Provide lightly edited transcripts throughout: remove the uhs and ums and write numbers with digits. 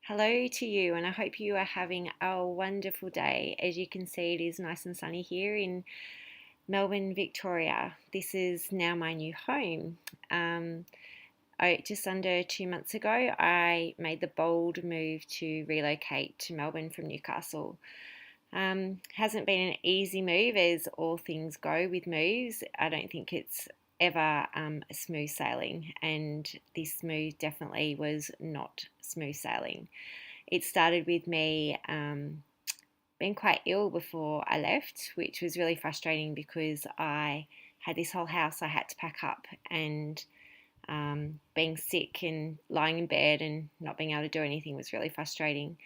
Hello to you, and I hope you are having a wonderful day. As you can see, it is nice and sunny here in Melbourne, Victoria. This is now my new home. Um, just under 2 months ago, I made the bold move to relocate to Melbourne from Newcastle. Hasn't been an easy move, as all things go with moves. I don't think it's ever smooth sailing, and this move definitely was not smooth sailing. It started with me being quite ill before I left, which was really frustrating because I had this whole house I had to pack up, and being sick and lying in bed and not being able to do anything was really frustrating.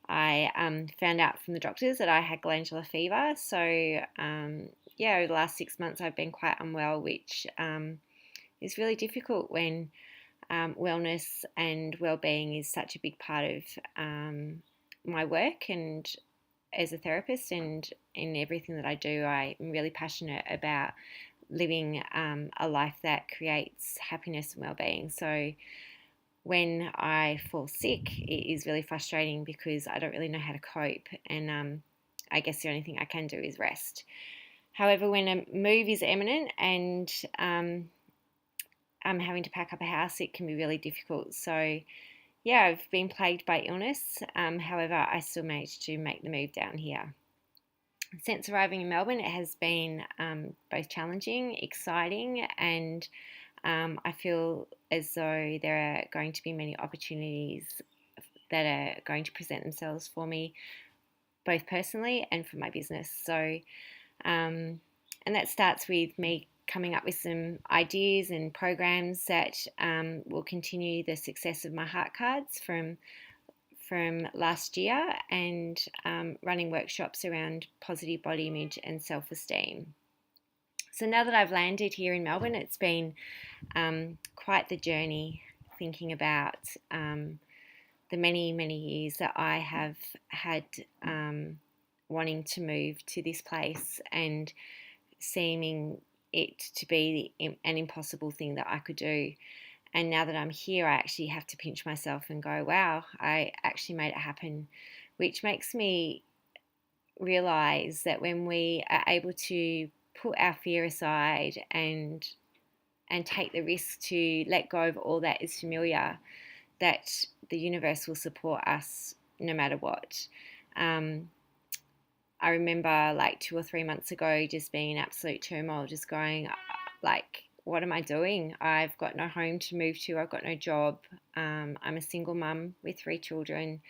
I found out from the doctors that I had glandular fever, so over the last 6 months I've been quite unwell, which is really difficult when wellness and well-being is such a big part of my work and as a therapist, and in everything that I do. I'm really passionate about living a life that creates happiness and well-being. So when I fall sick, it is really frustrating because I don't really know how to cope, and I guess the only thing I can do is rest. However, when a move is imminent and I'm having to pack up a house, it can be really difficult. So yeah, I've been plagued by illness. However, I still managed to make the move down here. Since arriving in Melbourne, it has been both challenging, exciting, and I feel as though there are going to be many opportunities that are going to present themselves for me, both personally and for my business. So, and that starts with me coming up with some ideas and programs that will continue the success of my heart cards from last year, and running workshops around positive body image and self-esteem. So now that I've landed here in Melbourne, it's been quite the journey, thinking about the many years that I have had wanting to move to this place and seeming it to be an impossible thing that I could do. And now that I'm here, I actually have to pinch myself and go, wow, I actually made it happen, which makes me realize that when we are able to put our fear aside and take the risk to let go of all that is familiar, that the universe will support us no matter what. I remember like 2 or 3 months ago just being in absolute turmoil, just going like, what am I doing? I've got no home to move to. I've got no job. I'm a single mum with 3 children,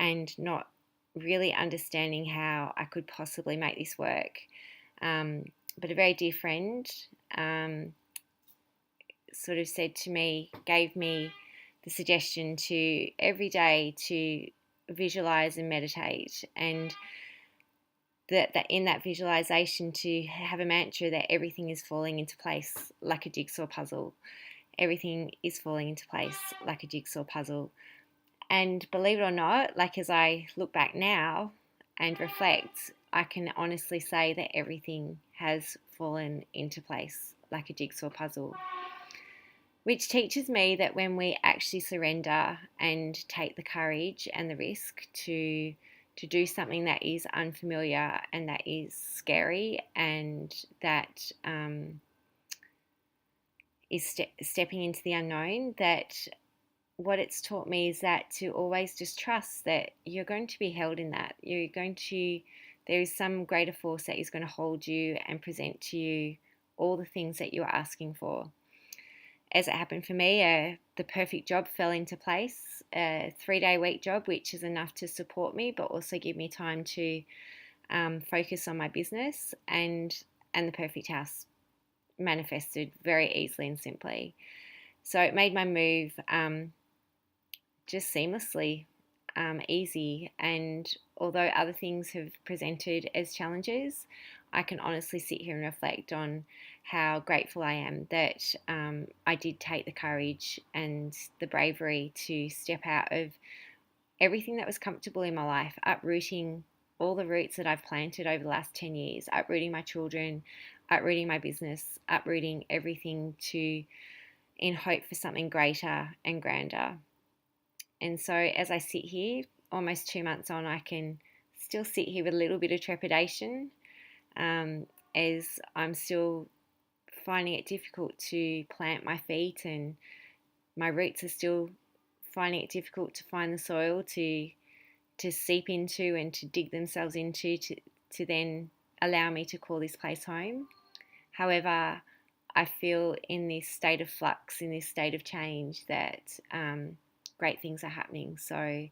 and not really understanding how I could possibly make this work. But a very dear friend sort of said to me, gave me the suggestion to every day to visualize and meditate, and that in that visualization to have a mantra that everything is falling into place like a jigsaw puzzle. Everything is falling into place like a jigsaw puzzle. And believe it or not, like as I look back now and reflect, I can honestly say that everything has fallen into place like a jigsaw puzzle. Which teaches me that when we actually surrender and take the courage and the risk to do something that is unfamiliar and that is scary, and that is stepping into the unknown, that what it's taught me is that to always just trust that you're going to be held in that. There is some greater force that is going to hold you and present to you all the things that you are asking for. As it happened for me, the perfect job fell into place, a 3-day week job, which is enough to support me, but also give me time to focus on my business, and the perfect house manifested very easily and simply. So it made my move just seamlessly easy. And although other things have presented as challenges, I can honestly sit here and reflect on how grateful I am that I did take the courage and the bravery to step out of everything that was comfortable in my life, uprooting all the roots that I've planted over the last 10 years, uprooting my children, uprooting my business, uprooting everything in hope for something greater and grander. And so as I sit here, almost 2 months on, I can still sit here with a little bit of trepidation, as I'm still finding it difficult to plant my feet, and my roots are still finding it difficult to find the soil to seep into and to dig themselves into to then allow me to call this place home. However, I feel in this state of flux, in this state of change, that great things are happening. So,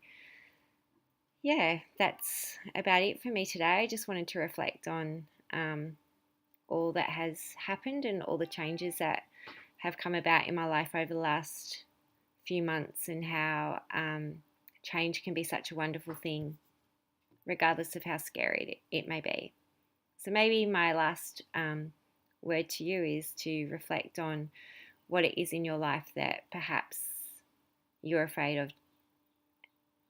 yeah, that's about it for me today. I just wanted to reflect on all that has happened and all the changes that have come about in my life over the last few months, and how change can be such a wonderful thing, regardless of how scary it may be. So maybe my last word to you is to reflect on what it is in your life that perhaps you're afraid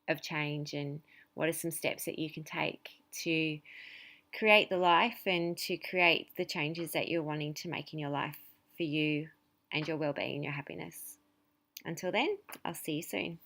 of change, and what are some steps that you can take to create the life and to create the changes that you're wanting to make in your life for you and your well-being and your happiness. Until then, I'll see you soon.